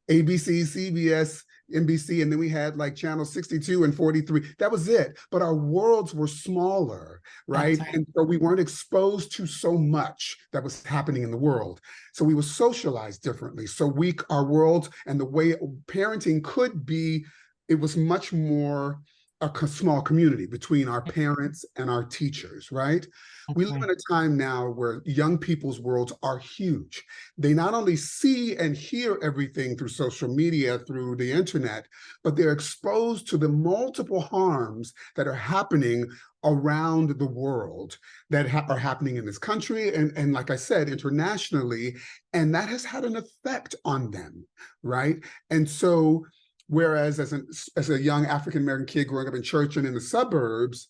ABC, CBS, NBC, and then we had like channel 62 and 43. That was it. But our worlds were smaller, right? Right. And so we weren't exposed to so much that was happening in the world. So we were socialized differently. So our worlds and the way parenting could be, it was much more a small community between our parents and our teachers, right? We live in a time now where young people's worlds are huge. They not only see and hear everything through social media, through the internet, but they're exposed to the multiple harms that are happening around the world, that are happening in this country and like I said, internationally, and that has had an effect on them, right? And so whereas as a young African-American kid growing up in church and in the suburbs,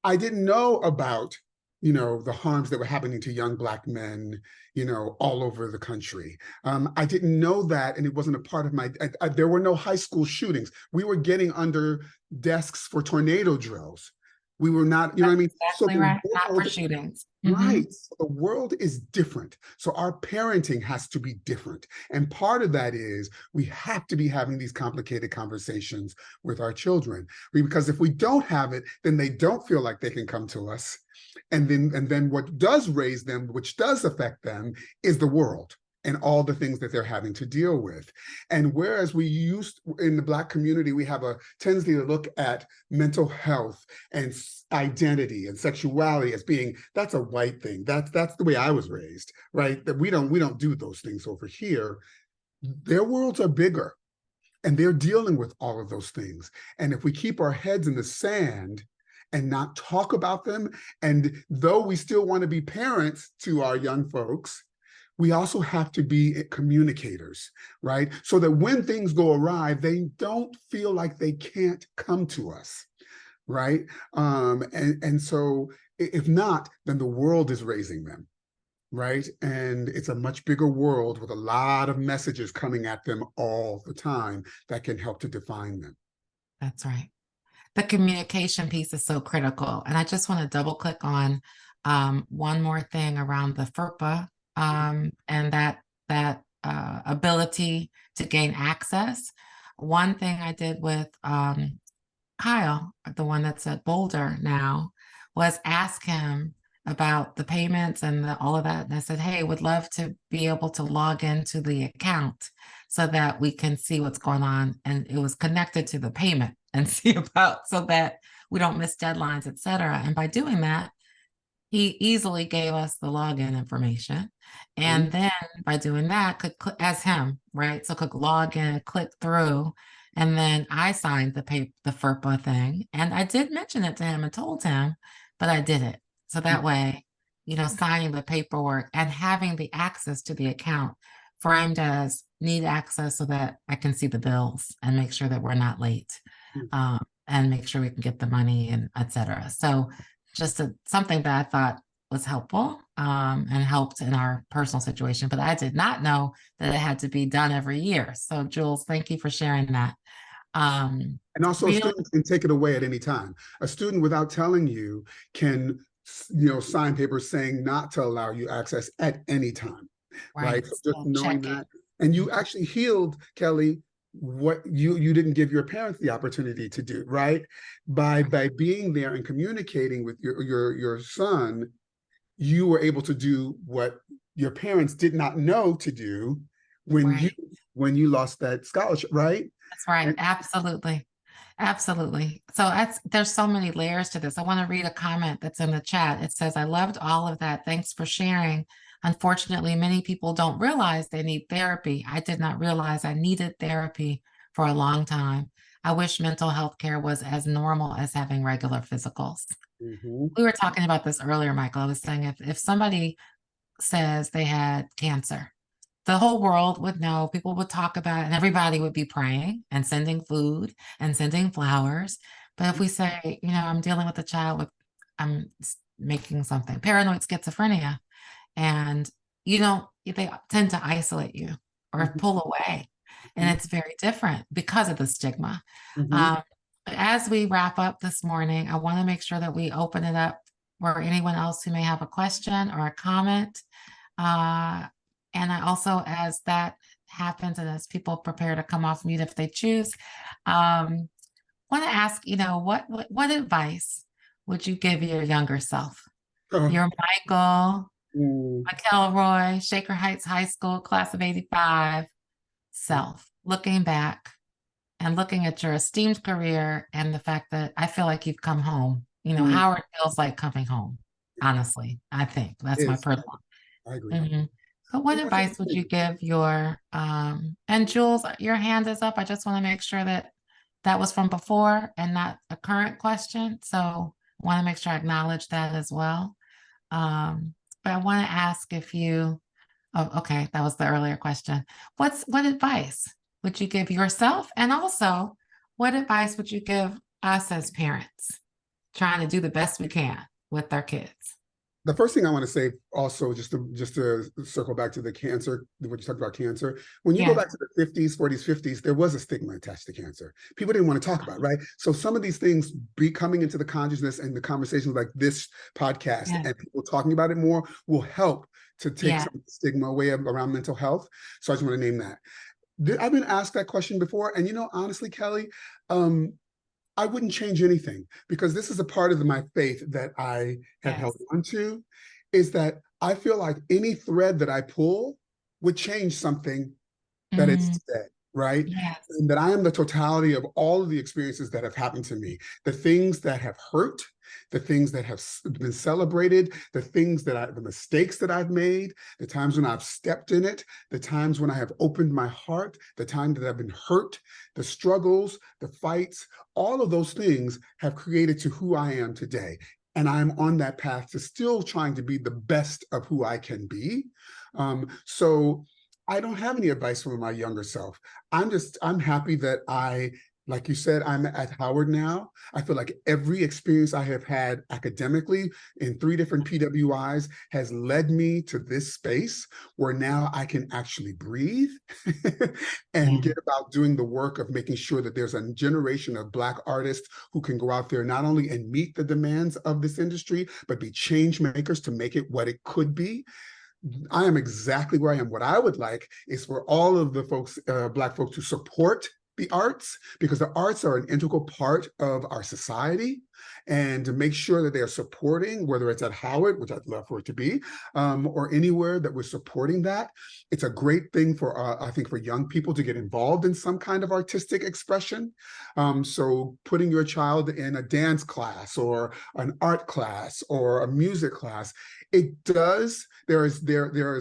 I didn't know about, you know, the harms that were happening to young Black men, you know, all over the country. I didn't know that, and it wasn't a part of there were no high school shootings. We were getting under desks for tornado drills. We were not, you know what I mean? Exactly right. Not for shootings. Right. So the world is different. So our parenting has to be different. And part of that is we have to be having these complicated conversations with our children. Because if we don't have it, then they don't feel like they can come to us. And then what does raise them, which does affect them, is the world and all the things that they're having to deal with. And whereas we used in the Black community, we have a tendency to look at mental health and identity and sexuality as being, that's a white thing. That's the way I was raised, right? That we don't do those things over here. Their worlds are bigger and they're dealing with all of those things. And if we keep our heads in the sand and not talk about them, and though we still want to be parents to our young folks, we also have to be communicators, right? So that when things go awry, they don't feel like they can't come to us, right? And so if not, then the world is raising them, right? And it's a much bigger world with a lot of messages coming at them all the time that can help to define them. That's right. The communication piece is so critical. And I just want to double click on one more thing around the FERPA and that ability to gain access. One thing I did with Kyle, the one that's at Boulder now, was ask him about the payments and all of that. And I said, hey, would love to be able to log into the account so that we can see what's going on. And it was connected to the payment and see about, so that we don't miss deadlines, et cetera. And by doing that, he easily gave us the login information. And then by doing that, could as him, right? So could log in, click through, and then I signed the FERPA thing. And I did mention it to him and told him, but I did it. So that way, you know, signing the paperwork and having the access to the account framed as need access so that I can see the bills and make sure that we're not late, and make sure we can get the money and et cetera. So just something that I thought was helpful and helped in our personal situation, but I did not know that it had to be done every year. So Jules, thank you for sharing that. And also a student can take it away at any time. A student without telling you can, you know, sign papers saying not to allow you access at any time, right? So just knowing that. And you actually healed, Kelli, what you didn't give your parents the opportunity to do, right? By being there and communicating with your son, you were able to do what your parents did not know to do when you lost that scholarship, right? That's right. Absolutely. Absolutely. So there's so many layers to this. I want to read a comment that's in the chat. It says, I loved all of that. Thanks for sharing. Unfortunately, many people don't realize they need therapy. I did not realize I needed therapy for a long time. I wish mental health care was as normal as having regular physicals. Mhm. We were talking about this earlier, Michael. I was saying if somebody says they had cancer, the whole world would know, people would talk about it, and everybody would be praying and sending food and sending flowers. But if we say, I'm dealing with a child with, making something, paranoid schizophrenia, and they tend to isolate you or Mhm. pull away. And Mhm. it's very different because of the stigma. Mhm. Um, as we wrap up this morning, I want to make sure that we open it up for anyone else who may have a question or a comment. Uh, and I also, as that happens and as people prepare to come off mute if they choose, want to ask, what advice would you give your younger self? Oh, Your Michael mm, McElroy, Shaker Heights High School, class of 85 self, looking back and looking at your esteemed career and the fact that I feel like you've come home. mm, Howard feels like coming home, honestly. I think that's my is personal. I agree. Mhm. But what That's a advice good would you thing. give and Jules, your hand is up. I just want to make sure that that was from before and not a current question. So I want to make sure I acknowledge that as well. Um, but I want to ask if you, oh, okay, that was the earlier question. What advice would you give yourself? And also, what advice would you give us as parents trying to do the best we can with our kids? The first thing I want to say also, just to circle back to the cancer, when you talked about cancer, when you go Yeah. back to the 50s, 40s, 50s, there was a stigma attached to cancer. People didn't want to talk about it, right? So some of these things be coming into the consciousness and the conversations like this podcast Yeah. and people talking about it more will help to take Yeah. some stigma away around mental health. So I just want to name that. I've been asked that question before. And honestly, Kelli, I wouldn't change anything because this is a part of my faith that I have held Yes. on to, is that I feel like any thread that I pull would change something that it's Mm, said, right? yes. And that I am the totality of all of the experiences that have happened to me, the things that have hurt, the things that have been celebrated, the mistakes that I've made, the times when I've stepped in it, the times when I have opened my heart, the times that I've been hurt, the struggles, the fights, all of those things have created to who I am today. And I'm on that path to still trying to be the best of who I can be. So I don't have any advice for my younger self. I'm happy that like you said, I'm at Howard now. I feel like every experience I have had academically in 3 different PWIs has led me to this space where now I can actually breathe and Yeah. get about doing the work of making sure that there's a generation of Black artists who can go out there not only and meet the demands of this industry, but be change makers to make it what it could be. I am exactly where I am. What I would like is for all of the folks, Black folks, to support the arts, because the arts are an integral part of our society, and to make sure that they are supporting, whether it's at Howard, which I'd love for it to be, or anywhere that we're supporting that. It's a great thing for, I think, for young people to get involved in some kind of artistic expression. So putting your child in a dance class or an art class or a music class, it does. There is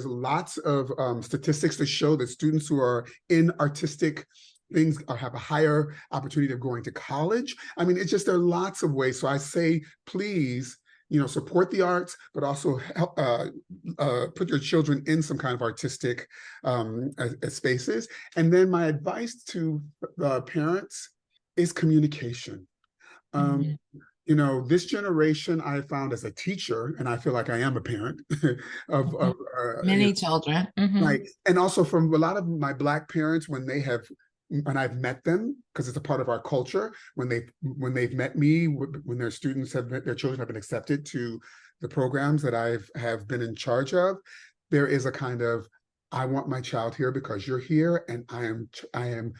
lots of statistics to show that students who are in artistic things have a higher opportunity of going to college. I mean, there are lots of ways. So I say, please, support the arts, but also help, put your children in some kind of artistic spaces. And then my advice to parents is communication. Mhm. This generation I found as a teacher, and I feel like I am a parent of, Mhm. Many children. right. Mhm. And also from a lot of my Black parents, when I've met them, because it's a part of our culture, when they've met me, when their children have been accepted to the programs that have been in charge of, there is a kind of, I want my child here because you're here, and I am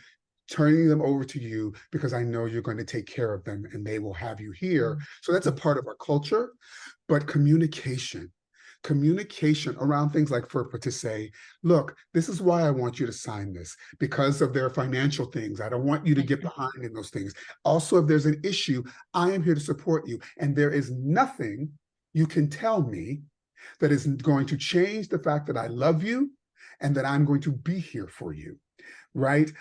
turning them over to you because I know you're going to take care of them and they will have you here. So that's a part of our culture. But communication around things like FERPA, to say, look, this is why I want you to sign this, because of their financial things. I don't want you to get Mhm. behind in those things. Also, if there's an issue, I am here to support you. And there is nothing you can tell me that is going to change the fact that I love you and that I'm going to be here for you. Right?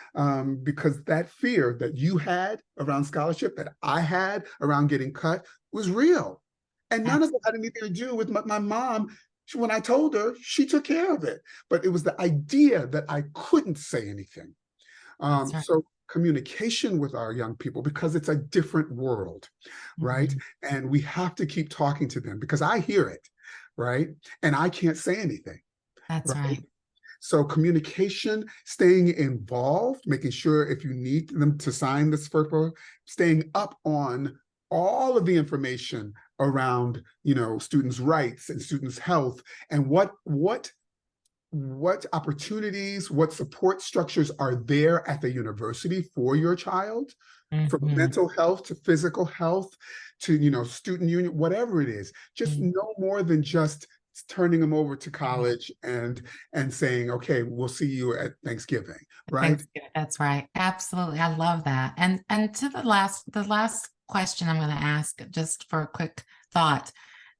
Because that fear that you had around scholarship, that I had around getting cut, was real. And none of it had anything to do with my mom. When I told her, she took care of it. But it was the idea that I couldn't say anything. That's right. So communication with our young people, because it's a different world, right? And we have to keep talking to them because I hear it, right? And I can't say anything, That's right. So communication, staying involved, making sure if you need them to sign this FERPA, staying up on all of the information around, students' rights and students' health, and what opportunities, what support structures are there at the university for your child, from mental health to physical health to, student union, whatever it is. Just no more than just turning them over to college and saying, okay, we'll see you at Thanksgiving, right? That's right. Absolutely. I love that. And to the last question I'm going to ask, just for a quick thought.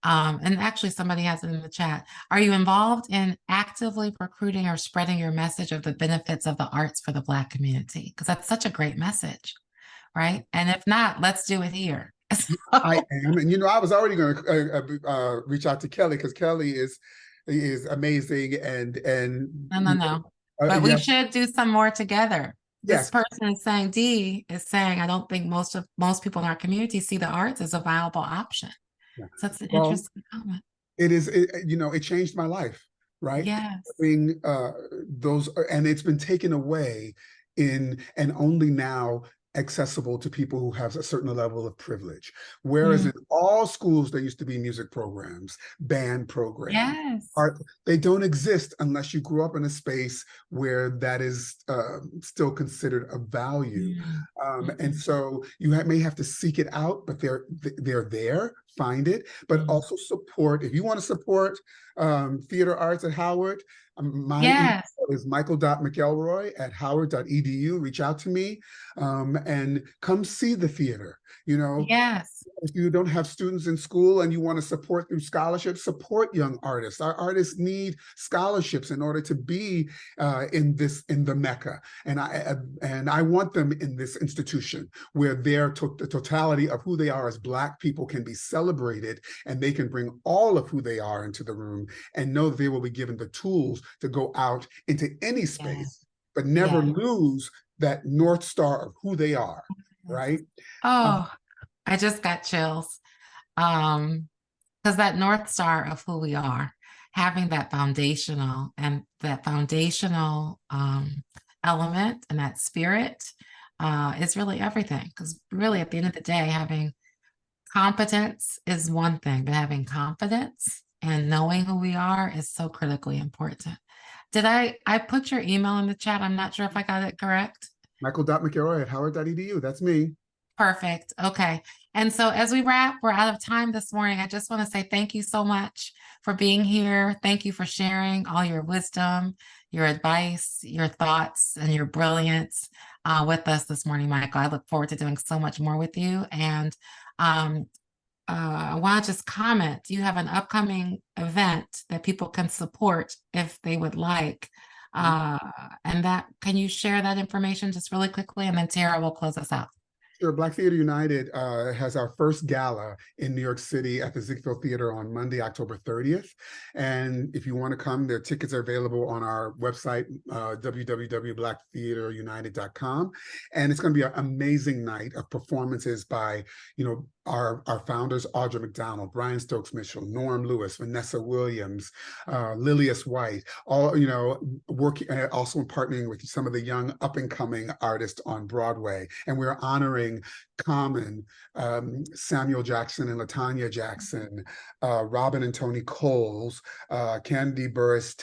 And actually somebody has it in the chat. Are you involved in actively recruiting or spreading your message of the benefits of the arts for the Black community? Because that's such a great message, right? And if not, let's do it here. I am, and I was already going to reach out to Kelli, because Kelli is amazing, and no. But we should do some more together. This person is saying, Dee is saying, I don't think most people in our community see the arts as a viable option. So that's an interesting comment. It is, it changed my life, right? Yes. Having those, and it's been taken away and only now accessible to people who have a certain level of privilege. Whereas in all schools, there used to be music programs, band programs. Art, they don't exist unless you grew up in a space where that is still considered a value. And so you may have to seek it out, but they're there, find it, but also support. If you want to support theater arts at Howard, my email is michael.mcelroy@howard.edu. Reach out to me and come see the theater. If you don't have students in school and you want to support through scholarships, support young artists. Our artists need scholarships in order to be in the Mecca. And I want them in this institution where the totality of who they are as Black people can be celebrated, and they can bring all of who they are into the room and know that they will be given the tools to go out into any space, but never lose that North Star of who they are, right? I just got chills. Because that North Star of who we are, having that foundational element and that spirit is really everything. Because really, at the end of the day, having competence is one thing, but having confidence and knowing who we are is so critically important. Did I put your email in the chat? I'm not sure if I got it correct. michael.mcelroy@howard.edu. That's me. Perfect. Okay. And so as we wrap, we're out of time this morning. I just want to say thank you so much for being here. Thank you for sharing all your wisdom, your advice, your thoughts, and your brilliance with us this morning, Michael. I look forward to doing so much more with you. And I want to just comment, you have an upcoming event that people can support if they would like. And can you share that information just really quickly? And then Tara will close us out. Sure. Black Theater United has our first gala in New York City at the Ziegfeld Theater on Monday, October 30th. And if you want to come, their tickets are available on our website, www.blacktheaterunited.com. And it's going to be an amazing night of performances by, our founders, Audra McDonald, Brian Stokes Mitchell, Norm Lewis, Vanessa Williams, Lilius White, all, working, also partnering with some of the young up and coming artists on Broadway. And we're honoring Common, Samuel Jackson and Latanya Jackson, Robin and Tony Coles, Candy Burris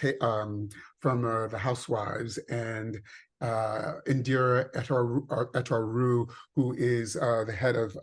from the Housewives, and Indira Etaru, who is the head of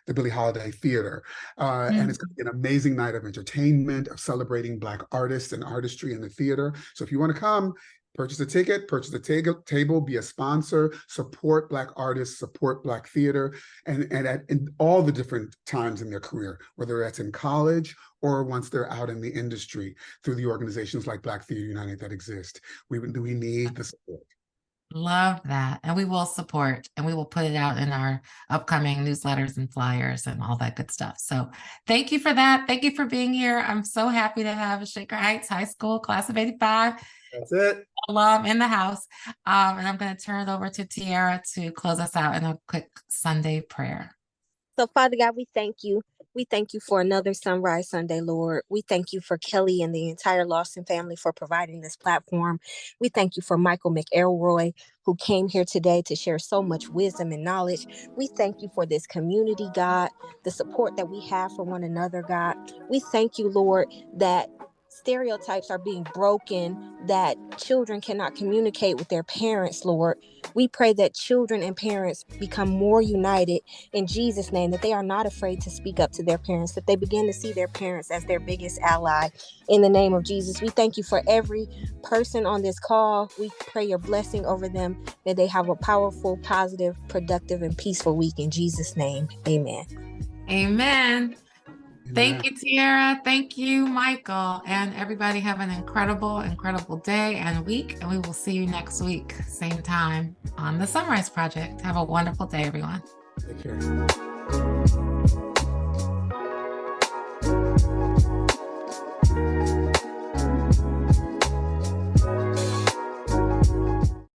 the Billie Holiday Theater. And it's going to be an amazing night of entertainment, of celebrating Black artists and artistry in the theater. So if you want to come, purchase a ticket, purchase a table, be a sponsor, support Black artists, support Black theater, and at all the different times in their career, whether that's in college or once they're out in the industry through the organizations like Black Theater United that exist. We need the support. Love that. And we will support and we will put it out in our upcoming newsletters and flyers and all that good stuff. So thank you for that. Thank you for being here. I'm so happy to have a Shaker Heights High School class of 85 That's it. alum in the house. And I'm going to turn it over to Tiara to close us out in a quick Sunday prayer. So, Father God, we thank you. We thank you for another Sunrise Sunday, Lord. We thank you for Kelli and the entire Lawson family for providing this platform. We thank you for Michael McElroy, who came here today to share so much wisdom and knowledge. We thank you for this community, God, the support that we have for one another, God. We thank you, Lord, that stereotypes are being broken, that children cannot communicate with their parents, Lord. We pray that children and parents become more united in Jesus' name, that they are not afraid to speak up to their parents, that they begin to see their parents as their biggest ally. In the name of Jesus, we thank you for every person on this call. We pray your blessing over them, that they have a powerful, positive, productive, and peaceful week. In Jesus' name, amen. Amen. Thank Amen. you, Tiara. Thank you, Michael. And everybody have an incredible, incredible day and week. And we will see you next week, same time on the SonRise Project. Have a wonderful day, everyone. Take care.